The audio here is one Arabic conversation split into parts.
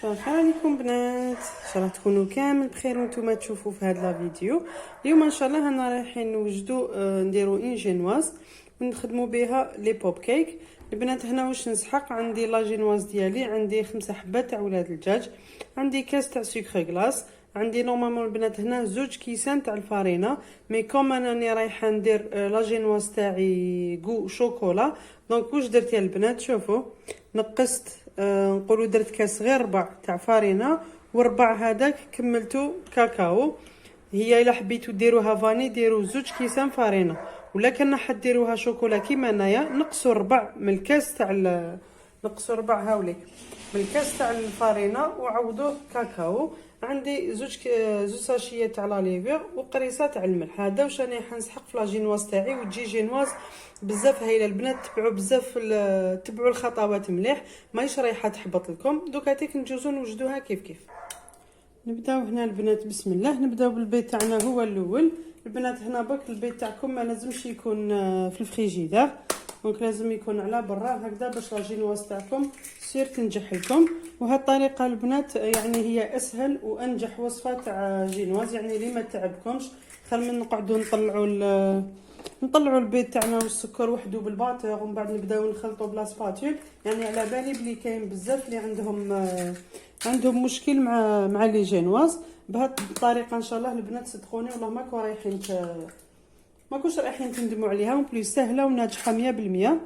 صباح الخير عليكم بنات، ان شاء الله تكونوا كامل بخير وانتم تشوفوا في هذا الفيديو. اليوم ان شاء الله انا رايحين نوجدوا نديروا ان جينواز ونخدموا بها لي بوب كيك. البنات هنا واش نسحق، عندي لا جينواز ديالي، عندي 5 حبات تاع ولاد الدجاج، عندي كاس تاع سكر غلاس، عندي نورمالمون البنات هنا 2 كيسان تاع الفارينه. مي كوم انا راني رايحه ندير لا جينواز تاعي غو شوكولا، دونك واش درت يا البنات؟ شوفوا نقصت نقولوا درت كاس غير ربع تاع فارينه، وربع هذاك كملتو كاكاو. هي الا حبيتو ديروها فاني ديروا 2 كيسان فارينه، ولا كان حديروها شوكولا كيما انايا نقصوا ربع من الكاس تاع نقصوا ربع هاوليك من الكاس تاع الفارينه وعوضوه كاكاو. عندي زوج ساشيات تاع لا ليفير وقريصه تاع الملح. هذا واش راني حنسحق في لا جينواز تاعي، وتجي جينواز بزاف هايله البنات. تبعوا بزاف تبعوا الخطوات مليح، ماهيش رايحه تحبط لكم. دوكا تيك نجوزو نوجدوها كيف كيف. نبداو هنا البنات بسم الله. نبداو بالبيض تاعنا هو الاول. البنات هنا برك البيض تاعكم ما لازمش يكون في الفريجيدير، دونك لازم يكون على برا هكذا باش لا جينواز تاعكم تصير تنجح لكم. وهاد الطريقه البنات يعني هي اسهل وانجح وصفه تاع جينواز، يعني اللي ما تعبكمش. خير من نقعدوا نطلعوا البيض تاعنا والسكر وحده بالباطور ومن بعد نبداو نخلطوا بلا سباتول. يعني على بالي بلي كاين بزاف اللي عندهم مشكل مع لي جينواز. بهاد الطريقه ان شاء الله البنات صدقوني والله ماكوش رايحين تندموا عليها، وبليس سهله وناجحه 100%.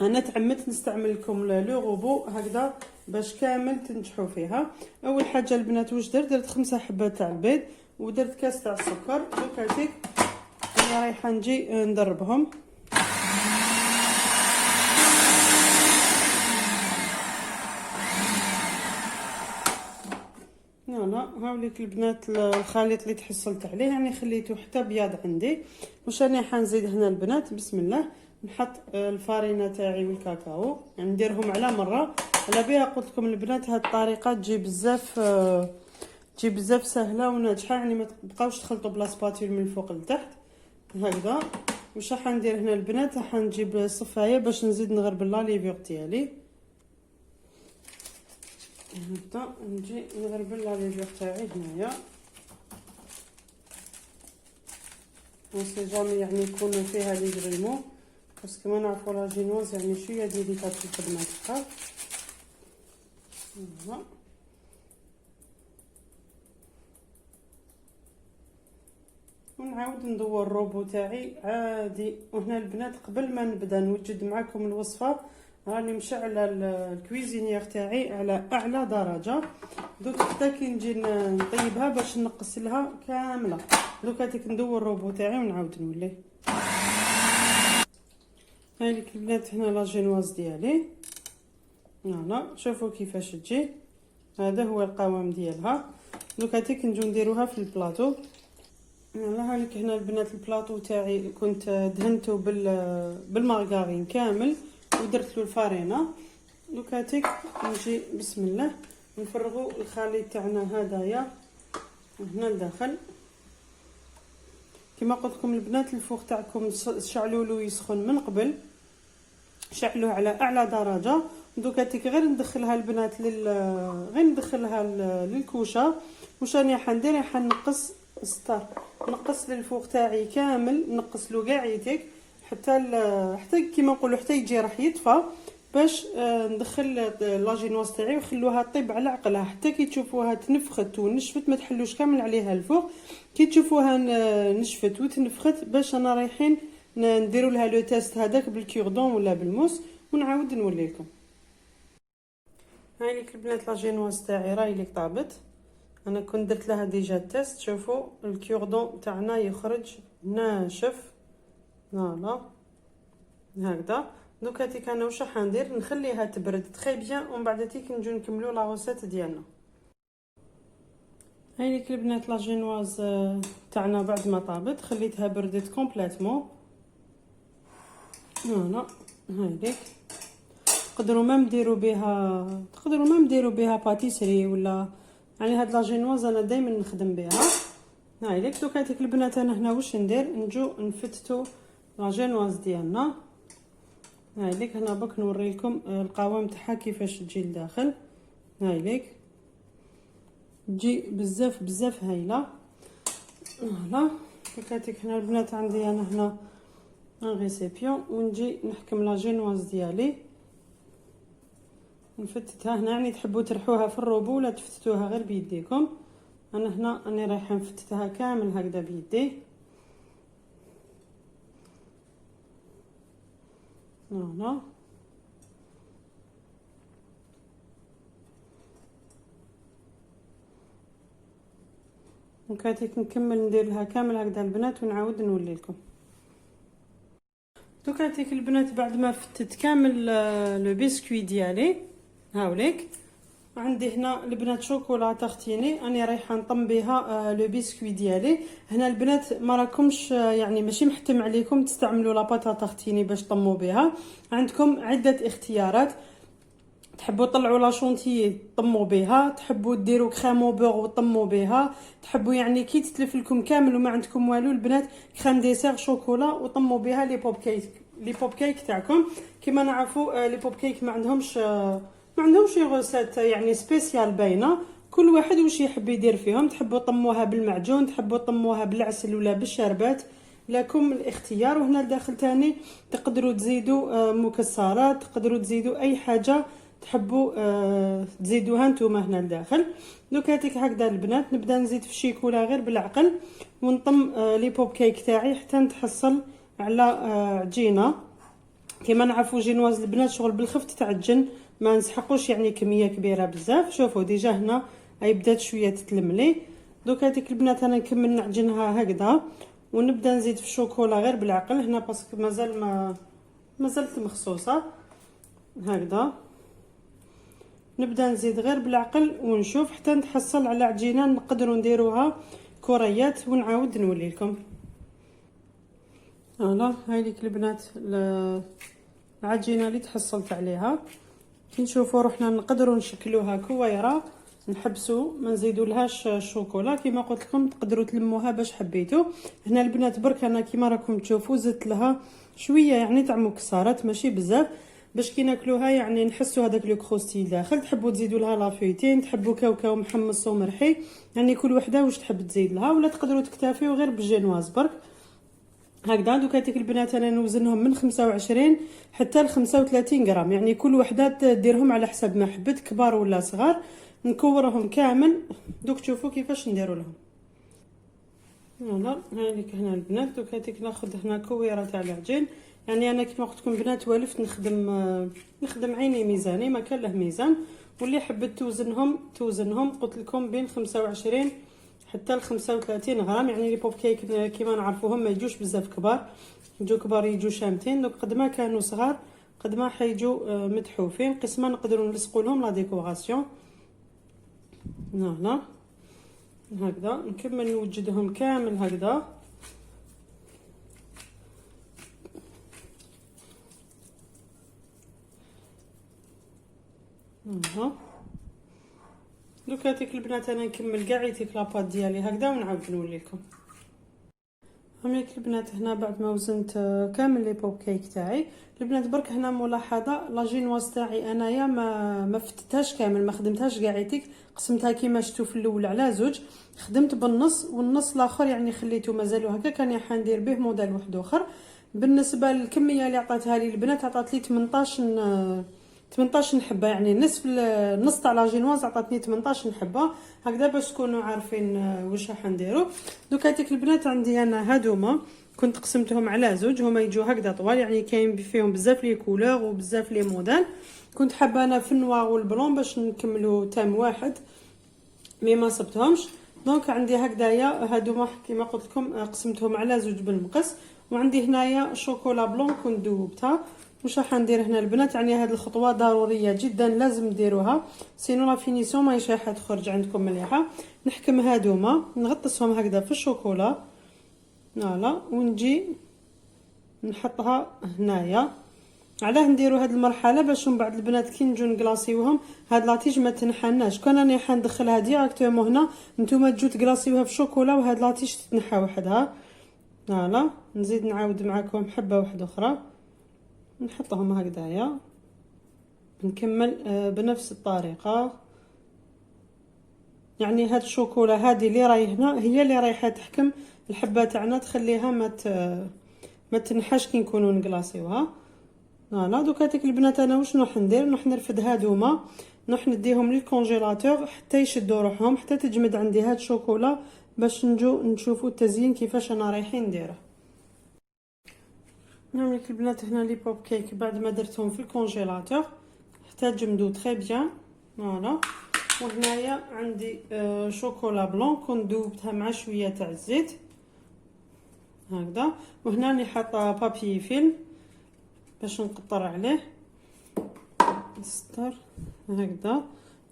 انا تعمدت نستعمل لكم لو روبو هكذا باش كامل تنجحوا فيها. اول حاجه البنات واش درت 5 حبات تاع البيض ودرت كاس تاع السكر. دوكا تيك انا رايحه نجي ندربهم. هنا هاوليك البنات الخليط اللي تحصلت عليه، يعني خليته حتى بياض عندي. واش راني حنزيد هنا البنات بسم الله. نحط الفارينه تاعي والكاكاو، يعني نديرهم على مره. على بها قلت لكم البنات هاد الطريقه تجي بزاف سهله وناجحه، يعني ما تبقاوش تخلطوا بلا سباتول من الفوق لتحت هكذا. واش راح ندير هنا البنات؟ راح نجيب صفايه باش نزيد نغربل لا ليفيغ ديالي. هكذا نجي نغربل لا ليفيغ تاعي هنايا. ونسي جامي يعني يكون فيها لي غريمو، باسكو ما نعرفوا لا جينواز يعني شويه ديليكات في الخدمه تاعها. ونعاود ندور الروبو تاعي عادي. وهنا البنات قبل ما نبدا نوجد معكم الوصفه راني مشعله الكويزينيير تاعي على اعلى درجه. دوك حتى كي نجي نطيبها باش نقص لها كامله. دوكا تيك ندور الروبو تاعي ونعاود نولي. هايليك البنات هنا لا جينواز ديالي، هنا شوفوا كيفاش تجي. هذا هو القوام ديالها. دوكا تيك نجو نديروها في البلاطو. يلا هاوليك هنا البنات البلاطو تاعي كنت دهنته بالمارغرين كامل ودرت له الفارينه. دوكا تيك نجي بسم الله نفرغوا الخليط تاعنا هدايا هنا لداخل. كما قلت لكم البنات الفوق تاعكم شعلوا له يسخن من قبل، شعلوه على اعلى درجه. دوكا تيك غير ندخلها البنات للكوشه. واش راني حندير؟ حنقص نقص للفوق تاعي كامل، نقص له كاع يديك حتى كيما نقولوا حتى يجي راح يطفى، باش ندخل لا جينواز تاعي وخلوها طيب على عقلها. حتى كي تشوفوها تنفخت ونشفت ما تحلوش كامل عليها الفوق. كي تشوفوها نشفت وتنفخت باش انا رايحين نديروا لها لو تيست هذاك بالكوردون ولا بالموس ونعاود نولي لكم. هاي ليك البنات لا جينواز تاعي راهي ليك طابت. انا كنت درت لها ديجا تيست. شوفوا الكوردون تاعنا يخرج ناشف فوالا هكذا. دوكا تيك انا واش راح ندير؟ نخليها تبرد تري بيان ومن بعد تيك نجو نكملوا لا روسيت ديالنا. هاي ليك البنات لا جينواز تاعنا بعد ما طابت خليتها بردت كومبليتوم. هنا هاي ليك تقدروا ما نديروا بها باتيسري ولا، يعني هاد لا جينواز انا دائما نخدم بها. هاي ليك دوكا تيك البنات انا هنا واش ندير؟ نجو نفتتو لا جينواز ديالنا. هاي ليك هنا بك نوري لكم القوام تاعها كيفاش تجي لداخل. هاي ليك تجي بزاف بزاف هايله. فوالا كاتك هنا البنات عندي انا هنا ان ريسيبيون، ونجي نحكم لا جينواز ديالي نفتتها هنا. يعني تحبوا ترحوها في الروبو ولا تفتتوها غير بيديكم. انا هنا راني رايحه نفتتها كامل هكذا بيدي. فوالا وكاتك نكمل ندير لها كامل هكذا البنات ونعاود نولي لكم. دوكا هاتيك البنات بعد ما فتت كامل لو بسكوي ديالي هاوليك. عندي هنا البنات شوكولا تختيني راني رايحه نطم بها لو بسكوي ديالي. هنا البنات ما راكمش يعني ماشي محتم عليكم تستعملوا لاباطا تختيني باش طموا بها. عندكم عده اختيارات، تحبوا تطلعوا لا شونتيي طموا بها، تحبوا ديروا كريمو بور وطموا بها، تحبوا يعني كي تتلف لكم كامل وما عندكم والو البنات كريم ديسير شوكولا وطموا بها لي بوب كيك. لي بوب كيك تاعكم كيما نعرفوا لي بوب كيك ما عندهمش غوسات يعني سبيسيال باينه، كل واحد واش يحب يدير فيهم. تحبوا طموها بالمعجون، تحبوا طموها بالعسل ولا بالشربات، لكم الاختيار. وهنا الداخل تاني تقدروا تزيدوا مكسرات، تقدروا تزيدوا اي حاجه تحبوا تزيدوها نتوما هنا الداخل. دوك هاتيك هكذا البنات نبدا نزيد في الشيكولا غير بالعقل ونطم لي بوب كيك تاعي حتى نتحصل على عجينه. كما نعرفوا جينواز البنات شغل بالخفت تعجن، ما نسحقوش يعني كميه كبيره بزاف. شوفوا ديجا هنا هي بدات شويه تتلملي. دوك هذيك البنات انا نكمل نعجنها هكذا ونبدا نزيد في الشوكولا غير بالعقل هنا باسكو مازالت مخصوصه هكذا. نبدا نزيد غير بالعقل ونشوف حتى نتحصل على عجينه نقدروا نديروها كريات ونعاود نولي لكم. فوالا هايليك البنات العجينه اللي تحصلت عليها. كي نشوفوا روحنا نقدروا نشكلوها كويره، نحبسوا ما نزيدوا لهاش الشوكولا. كما قلت لكم تقدروا تلموها باش حبيتوا. هنا البنات برك انا كيما راكم تشوفوا زدت لها شويه يعني تاع مكسرات ماشي بزاف باش كي ناكلوها يعني نحسوا هذاك لو كروستي داخل. تحبوا تزيدوا لها لافيتين، تحبوا كاوكاو محمص ومرحي، يعني كل وحده واش تحب تزيد لها، ولا تقدروا تكتفيوا غير بالجينواز برك هكذا. دوك هاتيك البنات انا نوزنهم من 25 حتى ل 35 غرام، يعني كل وحده ديرهم على حسب ما حبت كبار ولا صغار. نكورهم كامل دوك تشوفوا كيفاش نديروا لهم. فوالا هايليك هنا البنات. دوك هاتيك ناخذ هنا كويره تاع العجين. يعني انا كيما قلت لكم بنات والفت نخدم عيني ميزاني ما كان له ميزان، واللي حبت توزنهم قلت لكم بين 25 حتى ل 35 غرام. يعني لي بوب كيك كيما نعرفوهم ما يجوش بزاف كبار، يجوا كبار يجوا شامتين. دونك قد ما كانوا صغار قد ما حيجوا متحوفين. قسما نقدروا نلصقوا لهم لا ديكوراسيون. فوالا هكذا نكمل نوجدهم كامل هكذا. دوك هاتيك البنات انا نكمل كاع هاتيك لاباط ديالي هكذا ونعاود نولي لكم. هاك البنات هنا بعد ما وزنت كامل لي بوب كيك تاعي البنات برك هنا ملاحظه لا جينواز تاعي انايا ما فتتهاش كامل، ما خدمتهاش كاع هاتيك، قسمتها كيما شفتوا في الاول على زوج، خدمت بالنص والنص الاخر يعني خليته مازالو هكا. كان حندير به موديل واحد اخر. بالنسبه للكميه اللي عطاتها لي البنات عطات لي 18 حبه، يعني نص تاع لا جينواز عطاتني 18 حبه هكذا باش تكونوا عارفين واش راح نديروا. دوك هاتيك البنات عندي انا هادوما كنت قسمتهم على زوج، هما يجوا هكذا طوال، يعني كاين فيهم بزاف لي كولور وبزاف لي موديل. كنت حابه انا في النوار والبلون باش نكملوا تام واحد مي ما صبتهمش. دونك عندي هكذايا هادوما كيما قلت لكم قسمتهم على زوج بالمقص. وعندي هنايا شوكولا بلون كنت ذوبتها. واش راح ندير هنا البنات، يعني هذه الخطوه ضروريه جدا لازم ديروها سينو لا فينيسيون ماهيش راح تخرج عندكم مليحه. نحكم هادوما نغطسهم هكذا في الشوكولا فوالا ونجي نحطها هنايا. علاه نديروا هذه المرحله باش من بعد البنات كي نجو نكلاصيوهم هاد لاطيج ما تنحناش. كون راني حندخلها ديريكتومون هنا نتوما تجو تكلاصيوها في الشوكولا وهاد لاطيج تتنحى وحدها فوالا. نزيد نعاود معكم حبه واحده اخرى نحطهم هكذايا نكمل بنفس الطريقه يعني هاد الشوكولا هذه اللي راهي هنا هي اللي رايحه تحكم الحبه تاعنا، تخليها ما تنحاش كي نكونوا نكلاصيوها. فوالا دوك هذيك البنات انا واش نروح ندير، نروح نرفد هادوما، نروح نديهم للكونجيلاتور حتى يشدوا روحهم، حتى تجمد عندي هاد الشوكولا باش نجو نشوفوا التزيين كيفاش انا رايحين نديره. نعمل لك البنات هنا لي بوب كيك بعد ما درتهم في الكونجيلاتور حتى جمدوا تري بيان. فوالا وهنايا عندي شوكولا بلون كنت ذوبتها مع شويه تاع الزيت هكذا، وهنا راني حاطه بابي فيلم باش نقطر عليه نستر هكذا،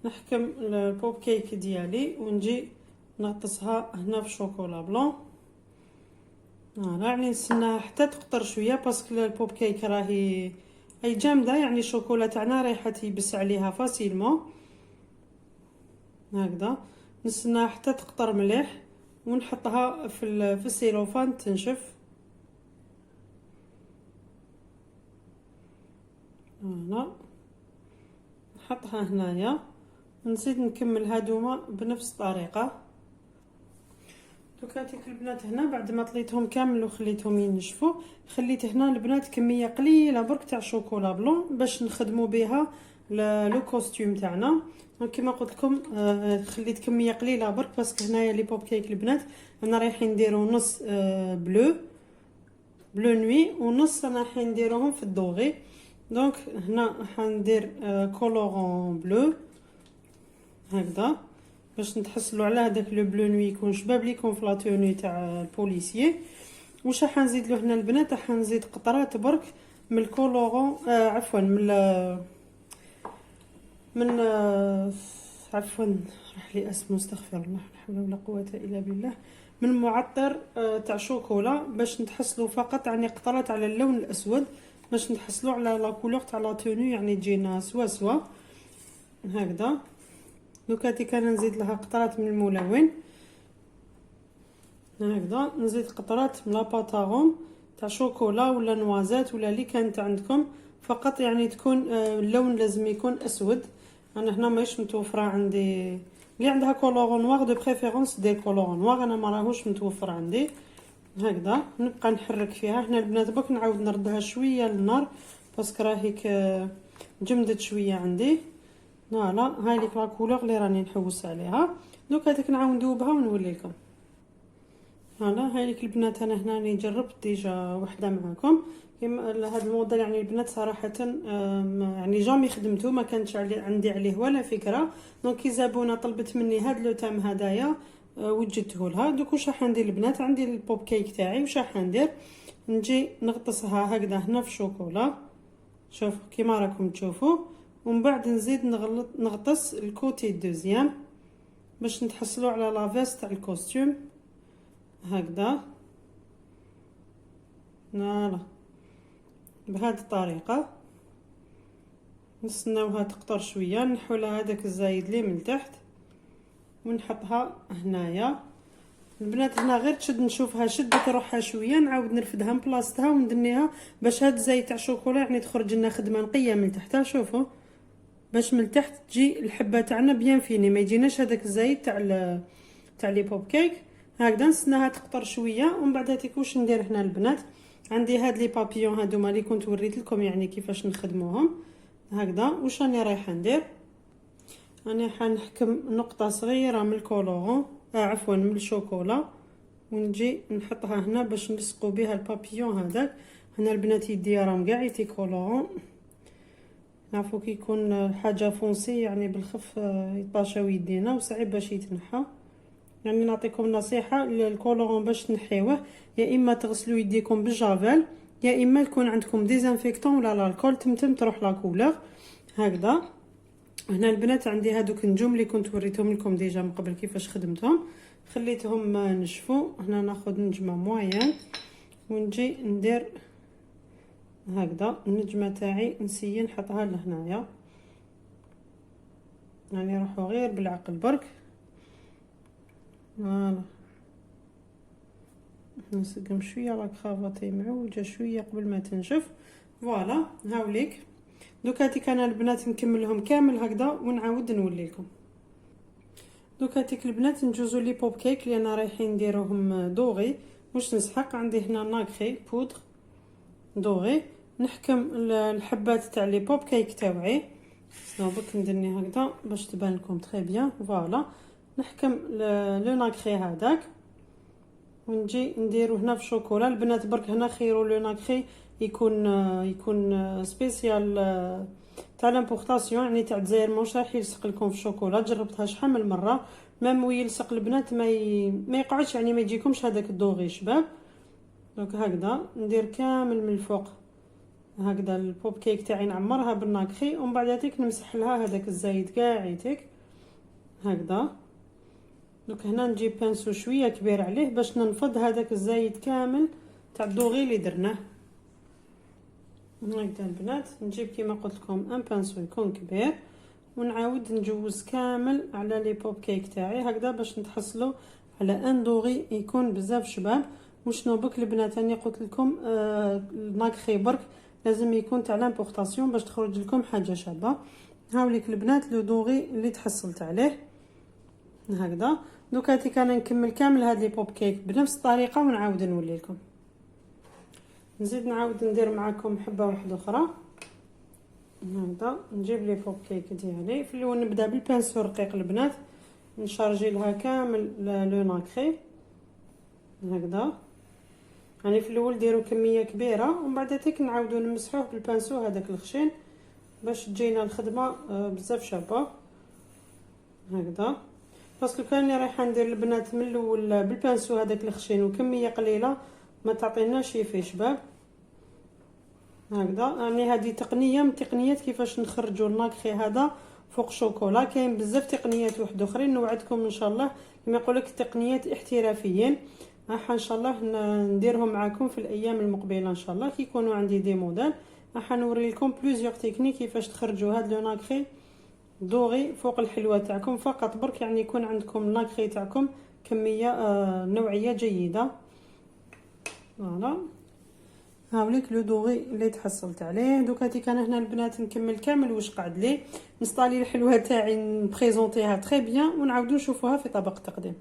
نحكم البوب كيك ديالي ونجي نغطسها هنا في شوكولا بلون. فوالا يعني نستناها حتى تقطر شويه باسكو البوب كيك راهي اي جامده، يعني الشوكولا تاعنا رايحه يبس عليها فاسيلمون هكذا. نستناها حتى تقطر مليح ونحطها في السيلوفان تنشف. هنا نحطها هنايا ونزيد نكمل هادوما بنفس الطريقه. دوك هاتيك البنات هنا بعد ما طليتهم كامل وخليتهم ينشفوا، خليت هنا البنات كميه قليله برك تاع شوكولا بلون باش نخدموا بها لو كوستيم تاعنا. دونك كيما قلت لكم خليت كميه قليله برك باسكو هنايا لي بوب كيك البنات انا رايحين نديرو نص بلو نوي ونص انا رايحين نديروهم في الدوغي. دونك هنا حندير كولورون بلو هكذا باش نتحصلوا على هذاك لو بلو نوي يكون شباب ليكم في لا توني تاع البوليسيي. واش راح نزيد له هنا البنات، راح نزيد قطرات برك من الكولورون عفوا من عفوا راح لي اسمه استغفر الله لا حول ولا قوه الا بالله، من معطر تاع شوكولا باش نتحصلوا فقط يعني قطرات على اللون الاسود باش نتحصلوا على لا كولور تاع لا توني يعني تجينا سوا هكذا. دوك هاتي كان نزيد لها قطرات من الملون هكذا، نزيد قطرات من لاباطاغون تاع شوكولا ولا نوازات ولا اللي كانت عندكم، فقط يعني تكون اللون لازم يكون اسود. انا هنا ماهيش متوفره عندي، اللي عندها كولور نوار دو بريفيرونس دير كولور نوار، انا ما راهوش متوفر عندي هكذا. نبقى نحرك فيها هنا البنات برك نعاود نردها شويه للنار باسكو راهيك جمدت شويه عندي. فوالا هاي ليك لا كولور اللي راني نحوس عليها. دوك هذيك نعاود ندوبها ونولي لكم. فوالا هاي ليك البنات انا هنا راني جربت ديجا وحده معكم كيما هذا الموديل، يعني البنات صراحه يعني جامي خدمته ما كانش عندي عليه ولا فكره. دونك كي زابونه طلبت مني هذا لو تام هدايا وجدته لها. دوك واش راح ندير البنات، عندي البوب كيك تاعي واش راح ندير، نجي نغطسها هكذا هنا في شوكولا شوف كيما راكم تشوفوا، ومن بعد نزيد نغطس الكوتي الدوزيام باش نتحصلوا على لافيس تاع الكوستيم هكذا. فوالا بهذه الطريقه نستناوها تقطر شويه، نحولها هذاك الزايد لي من تحت ونحطها هنايا. البنات هنا غير تشد نشوفها شدت روحها شويه نعاود نرفدها من بلاصتها وندنيها باش هاد الزايد تاع الشوكولا يعني تخرج لنا خدمه نقيه من تحتها. شوفوا باش من تحت تجي الحبه تاعنا بيان فيني، ما يجيناش هذاك الزايد تاع لي بوب كيك هكذا. نستناها تقطر شويه ومن بعد هاتيك واش ندير هنا البنات، عندي هاد لي بابيون هادوما اللي كنت وريت لكم يعني كيفاش نخدموهم هكذا. واش راني رايحه ندير، راني حنحكم نقطه صغيره من الكولورون عفوا من الشوكولا ونجي نحطها هنا باش نلصقوا بها البابيون هذاك. هنا البنات يدي راهم كاع يتي كولورون، نعرفوا كي يكون حاجه فونسي يعني بالخف يطاشاو يدينا وصعيب باش يتنحى. يعني نعطيكم نصيحه الكولورون باش تنحيوه يا اما تغسلوا يديكم بالجافيل يا اما يكون عندكم ديزانفيكتون ولا الكول تمتم تروح لا كولور هكذا. هنا البنات عندي هادوك النجوم اللي كنت وريتهم لكم ديجا من قبل كيفاش خدمتهم، خليتهم نشفوا. هنا ناخذ نجمه موين ونجي ندير هكذا النجمه تاعي نسيي نحطها لهنايا، يعني راحوا غير بالعقل برك. فوالا نسقم شويه لا كرافاتي معوجه شويه قبل ما تنشف. فوالا هاوليك دوك هاتيك انا البنات نكملهم كامل هكذا ونعاود نولي لكم. دوك هاتيك البنات نجوزو لي بوب كيك اللي انا رايحين نديروهم دوغي. واش نسحق؟ عندي هنا ناكري بودر دوغي. نحكم الحبات تاع لي بوب كيك تاوعي. شنو بك نديرني هكذا باش تبان لكم تري بيان. فوالا نحكم لو ناكري هذاك ونجي نديرو هنا في الشوكولا. البنات برك هنا خيروا لو ناكري يكون سبيسيال تاع لامبورطاسيون، يعني تاع الجزائر، ماهوش راح يلصق لكم في الشوكولا. جربتها شحال من مره ميم ويلصق البنات ما يقعدش، يعني ما يجيكمش هذاك الدوغي شباب. دونك هكذا ندير كامل من الفوق هكذا البوب كيك تاعي نعمرها بالناكري، ومن بعد هذيك نمسح لها هذاك الزايد كاع يتك هكذا. دوك هنا نجيب بانسو شويه كبير عليه باش ننفض هذاك الزايد كامل تاع الدوغي اللي درناه. هكذا البنات نجيب كيما قلت لكم ان بانسو يكون كبير ونعاود نجوز كامل على لي بوب كيك تاعي هكذا باش نتحصلوا على ان دوغي يكون بزاف شباب. وشنو بك البنات اني قلت لكم الناكري برك لازم يكون تاع لامبورطاسيون باش تخرج لكم حاجه شابه. هاوليك البنات لو دوغي اللي تحصلت عليه هكذا. دوك هاتيك انا نكمل كامل هاد لي بوب كيك بنفس الطريقه ونعاود نولي لكم. نزيد نعاود ندير معكم حبه واحده اخرى هكذا. نجيب لي بوب كيك ديالي في الاول نبدا بالبانسو رقيق البنات، نشارجي لها كامل لو ناكري هكذا. يعني في الاول ديروا كميه كبيره ومن بعد تك نعاودو نمسحوه بالبانسو هذاك الخشين باش تجينا الخدمه بزاف شابه هكذا. باسكو كاني رايحه ندير البنات من الاول بالبانسو هذاك الخشين وكميه قليله ما تعطيناش في شباب هكذا. يعني هذه تقنيه من تقنيات كيفاش نخرجوا الناكري هذا فوق شوكولا. كاين بزاف تقنيات واحد اخرين نوعدكم ان شاء الله كما يقول لك تقنيات احترافيين راح ان شاء الله نديرهم معكم في الايام المقبله ان شاء الله كي يكونوا عندي دي موديل. راح نوري لكم بليزيور تكنيك كيفاش تخرجوا هذا لو ناكري دوغي فوق الحلوه تاعكم فقط برك، يعني يكون عندكم الناكري تاعكم كميه نوعيه جيده. فوالا هاوليك لو دوغي اللي تحصلت عليه. دوك هاتيك انا هنا البنات نكمل كامل واش قعد لي نسطالي الحلوه تاعي نبريزونطيها تري بيان ونعاودو نشوفوها في طبق التقديم.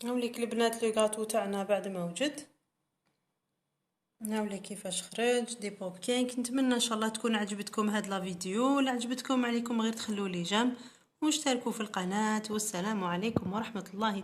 هاوليك البنات لو غاتو تاعنا بعد ما وجد. هاوليك كيفاش خرج دي بوب كيك. نتمنى ان شاء الله تكون عجبتكم هاد لا فيديو. ولا عجبتكم عليكم غير تخلوا لي جيم واشتركوا في القناه. والسلام عليكم ورحمه الله تعالى.